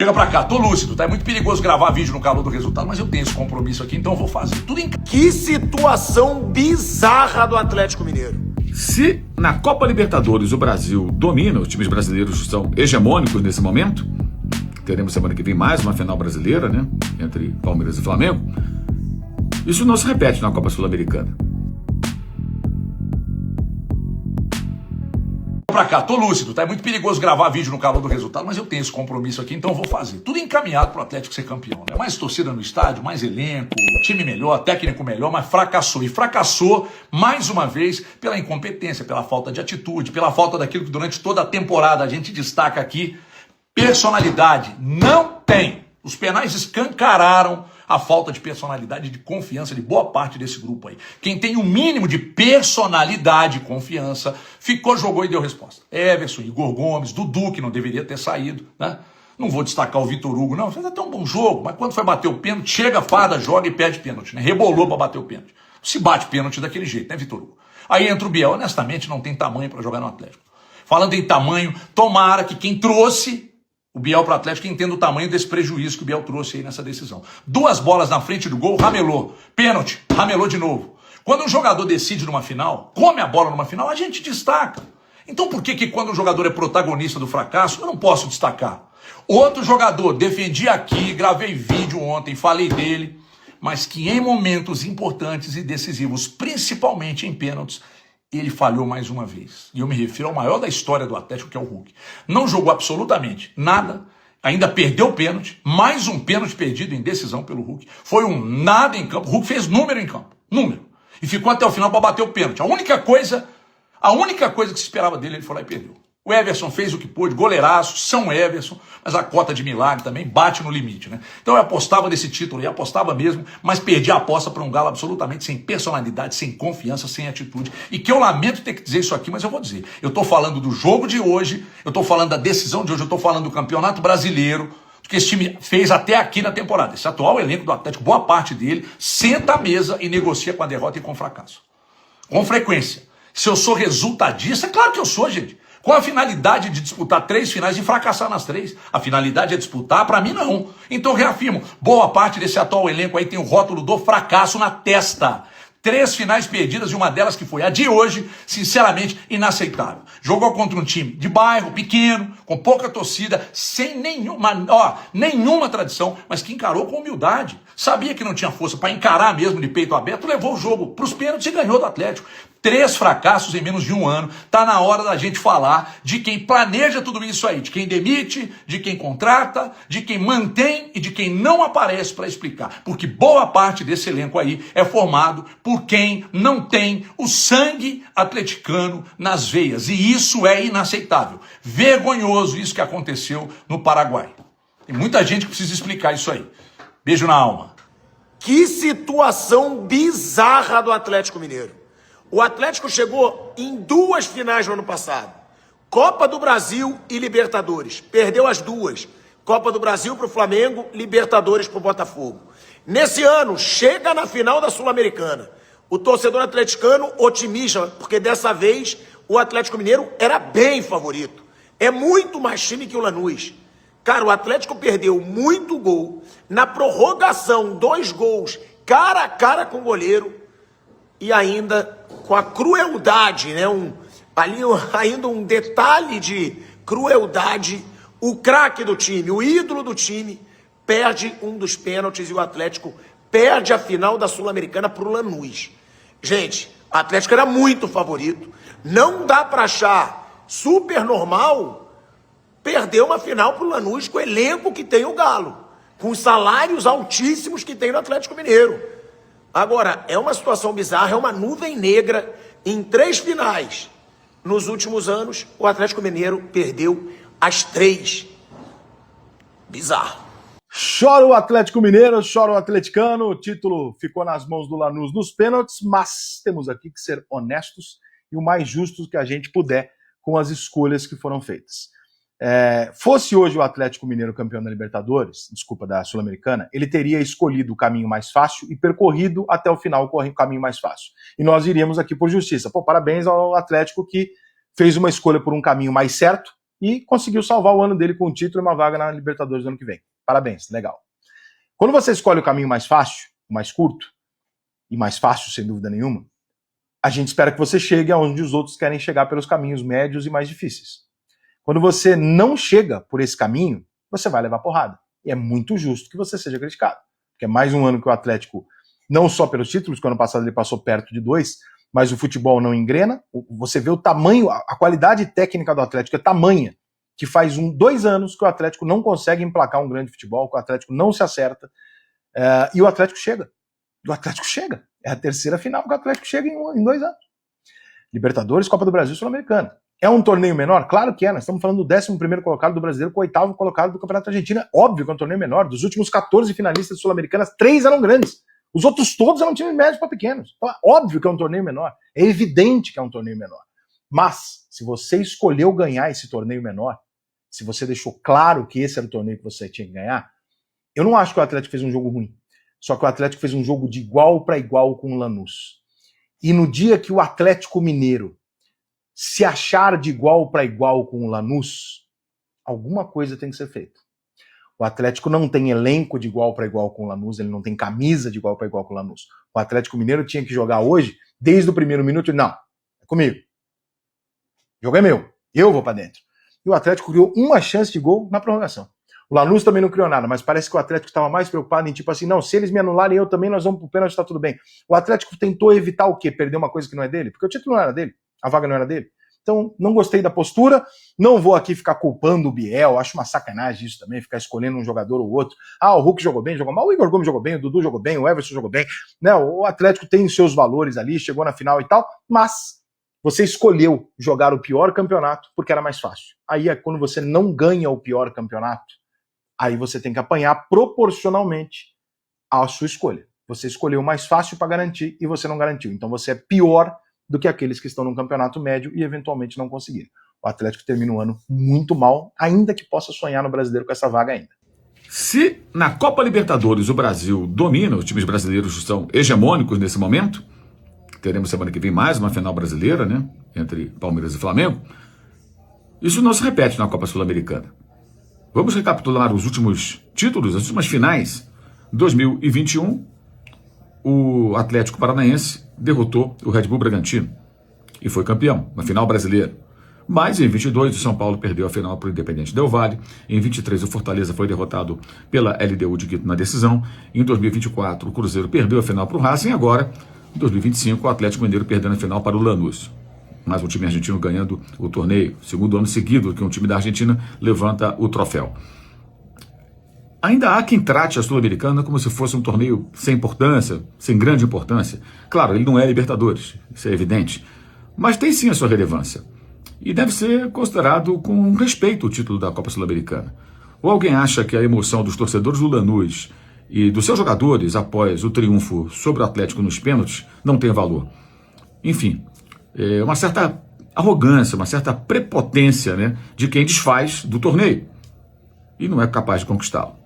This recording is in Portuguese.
Chega pra cá, tô lúcido, tá? É muito perigoso gravar vídeo no calor do resultado, mas eu tenho esse compromisso aqui, então eu vou fazer tudo em... Que situação bizarra do Atlético Mineiro. Se na Copa Libertadores o Brasil domina, os times brasileiros são hegemônicos nesse momento, teremos semana que vem mais uma final brasileira, né? Entre Palmeiras e Flamengo. Isso não se repete na Copa Sul-Americana. Pra cá, tô lúcido, tá? É muito perigoso gravar vídeo no calor do resultado, mas eu tenho esse compromisso aqui, então eu vou fazer. Tudo encaminhado pro Atlético ser campeão, né? Mais torcida no estádio, mais elenco, time melhor, técnico melhor, mas fracassou. E fracassou, mais uma vez, pela incompetência, pela falta de atitude, pela falta daquilo que durante toda a temporada a gente destaca aqui. Personalidade não tem. Os penais escancararam a falta de personalidade e de confiança de boa parte desse grupo aí. Quem tem o mínimo de personalidade e confiança ficou, jogou e deu resposta. Everson, Igor Gomes, Dudu, que não deveria ter saído, né? Não vou destacar o Vitor Hugo, não. Fez até um bom jogo, mas quando foi bater o pênalti, chega, farda, joga e perde pênalti, né? Rebolou para bater o pênalti. Se bate pênalti daquele jeito, né, Vitor Hugo? Aí entra o Biel, honestamente, não tem tamanho para jogar no Atlético. Falando em tamanho, tomara que quem trouxe o Biel para o Atlético entenda o tamanho desse prejuízo que o Biel trouxe aí nessa decisão. 2 bolas na frente do gol, ramelou. Pênalti, ramelou de novo. Quando um jogador decide numa final, come a bola numa final, a gente destaca. Então por que quando um jogador é protagonista do fracasso, eu não posso destacar? Outro jogador, defendi aqui, gravei vídeo ontem, falei dele, mas que em momentos importantes e decisivos, principalmente em pênaltis, ele falhou mais uma vez. E eu me refiro ao maior da história do Atlético, que é o Hulk. Não jogou absolutamente nada, ainda perdeu o pênalti, mais um pênalti perdido em decisão pelo Hulk. Foi um nada em campo. O Hulk fez número em campo, número. E ficou até o final para bater o pênalti. A única coisa que se esperava dele, ele foi lá e perdeu. O Everson fez o que pôde, goleiraço, São Everson, mas a cota de milagre também bate no limite, né? Então eu apostava nesse título, e apostava mesmo, mas perdi a aposta para um Galo absolutamente sem personalidade, sem confiança, sem atitude. E que eu lamento ter que dizer isso aqui, mas eu vou dizer. Eu tô falando do jogo de hoje, eu tô falando da decisão de hoje, eu tô falando do Campeonato Brasileiro, do que esse time fez até aqui na temporada. Esse atual elenco do Atlético, boa parte dele, senta à mesa e negocia com a derrota e com o fracasso. Com frequência. Se eu sou resultadista, é claro que eu sou, gente. Com a finalidade de disputar 3 finais e fracassar nas 3. A finalidade é disputar, para mim não. Então reafirmo, boa parte desse atual elenco aí tem o rótulo do fracasso na testa. 3 finais perdidas e uma delas que foi a de hoje, sinceramente inaceitável. Jogou contra um time de bairro, pequeno, com pouca torcida, sem nenhuma tradição, mas que encarou com humildade. Sabia que não tinha força para encarar mesmo de peito aberto, levou o jogo para os pênaltis e ganhou do Atlético. 3 fracassos em menos de um ano. Tá na hora da gente falar de quem planeja tudo isso aí, de quem demite, de quem contrata, de quem mantém e de quem não aparece para explicar. Porque boa parte desse elenco aí é formado por quem não tem o sangue atleticano nas veias. E isso é inaceitável. Vergonhoso isso que aconteceu no Paraguai. Tem muita gente que precisa explicar isso aí. Beijo na alma. Que situação bizarra do Atlético Mineiro. O Atlético chegou em 2 finais no ano passado. Copa do Brasil e Libertadores. Perdeu as 2. Copa do Brasil para o Flamengo, Libertadores para o Botafogo. Nesse ano, chega na final da Sul-Americana. O torcedor atleticano otimista, porque dessa vez o Atlético Mineiro era bem favorito. É muito mais time que o Lanús. Cara, o Atlético perdeu muito gol. Na prorrogação, 2 gols, cara a cara com o goleiro. E ainda com a crueldade, né? Ainda um detalhe de crueldade. O craque do time, o ídolo do time, perde um dos pênaltis e o Atlético perde a final da Sul-Americana para o Lanús. Gente, o Atlético era muito favorito. Não dá para achar super normal perder uma final para o Lanús com o elenco que tem o Galo, com os salários altíssimos que tem no Atlético Mineiro. Agora, é uma situação bizarra, é uma nuvem negra em 3 finais. Nos últimos anos, o Atlético Mineiro perdeu as 3. Bizarro. Chora o Atlético Mineiro, chora o atleticano, o título ficou nas mãos do Lanús nos pênaltis, mas temos aqui que ser honestos e o mais justos que a gente puder com as escolhas que foram feitas. Fosse hoje o Atlético Mineiro campeão da Libertadores, da Sul-Americana, ele teria escolhido o caminho mais fácil e percorrido até o final o caminho mais fácil. E nós iríamos aqui por justiça. Parabéns ao Atlético que fez uma escolha por um caminho mais certo, e conseguiu salvar o ano dele com um título e uma vaga na Libertadores do ano que vem. Parabéns, legal. Quando você escolhe o caminho mais fácil, mais curto, e mais fácil, sem dúvida nenhuma, a gente espera que você chegue aonde os outros querem chegar pelos caminhos médios e mais difíceis. Quando você não chega por esse caminho, você vai levar porrada. E é muito justo que você seja criticado. Porque é mais um ano que o Atlético, não só pelos títulos, que o ano passado ele passou perto de 2, mas o futebol não engrena. Você vê o tamanho, a qualidade técnica do Atlético é tamanha, que faz 2 anos que o Atlético não consegue emplacar um grande futebol, que o Atlético não se acerta, e o Atlético chega. O Atlético chega. É a terceira final que o Atlético chega em 2 anos. Libertadores, Copa do Brasil, Sul-Americana. É um torneio menor? Claro que é. Nós estamos falando do 11º colocado do brasileiro com o 8º colocado do Campeonato Argentino. Óbvio que é um torneio menor. Dos últimos 14 finalistas sul-americanas, 3 eram grandes. Os outros todos eram times médios para pequenos. Então, é óbvio que é um torneio menor. É evidente que é um torneio menor. Mas, se você escolheu ganhar esse torneio menor, se você deixou claro que esse era o torneio que você tinha que ganhar, eu não acho que o Atlético fez um jogo ruim. Só que o Atlético fez um jogo de igual para igual com o Lanús. E no dia que o Atlético Mineiro se achar de igual para igual com o Lanús, alguma coisa tem que ser feita. O Atlético não tem elenco de igual para igual com o Lanús, ele não tem camisa de igual para igual com o Lanús. O Atlético Mineiro tinha que jogar hoje, desde o primeiro minuto, não, é comigo. O jogo é meu, eu vou para dentro. E o Atlético criou uma chance de gol na prorrogação. O Lanús também não criou nada, mas parece que o Atlético estava mais preocupado em tipo assim, não, se eles me anularem eu também, nós vamos pro pênalti, tá tudo bem. O Atlético tentou evitar o quê? Perder uma coisa que não é dele? Porque o título não era dele, a vaga não era dele. Então, não gostei da postura, não vou aqui ficar culpando o Biel, acho uma sacanagem isso também, ficar escolhendo um jogador ou outro. Ah, o Hulk jogou bem, jogou mal, o Igor Gomes jogou bem, o Dudu jogou bem, o Everson jogou bem. Não, o Atlético tem os seus valores ali, chegou na final e tal, mas você escolheu jogar o pior campeonato porque era mais fácil. Aí é quando você não ganha o pior campeonato, aí você tem que apanhar proporcionalmente à sua escolha. Você escolheu o mais fácil para garantir e você não garantiu. Então você é pior do que aqueles que estão no campeonato médio e eventualmente não conseguiram. O Atlético termina o ano muito mal, ainda que possa sonhar no Brasileiro com essa vaga ainda. Se na Copa Libertadores o Brasil domina, os times brasileiros são hegemônicos nesse momento, teremos semana que vem mais uma final brasileira, né, entre Palmeiras e Flamengo, isso não se repete na Copa Sul-Americana. Vamos recapitular os últimos títulos, as últimas finais. 2021, o Atlético Paranaense derrotou o Red Bull Bragantino e foi campeão, na final brasileira. Mas em 22, o São Paulo perdeu a final para o Independente Del Valle. Em 23, o Fortaleza foi derrotado pela LDU de Quito na decisão. Em 2024, o Cruzeiro perdeu a final para o Racing. Agora, em 2025, o Atlético Mineiro perdendo a final para o Lanús. Mas o time argentino ganhando o torneio, segundo ano seguido que um time da Argentina levanta o troféu. Ainda há quem trate a Sul-Americana como se fosse um torneio sem importância, sem grande importância. Claro, ele não é Libertadores, isso é evidente, mas tem sim a sua relevância. E deve ser considerado com respeito o título da Copa Sul-Americana. Ou alguém acha que a emoção dos torcedores do Lanús e dos seus jogadores após o triunfo sobre o Atlético nos pênaltis não tem valor? Enfim, uma certa arrogância, uma certa prepotência, né, de quem desfaz do torneio e não é capaz de conquistá-lo.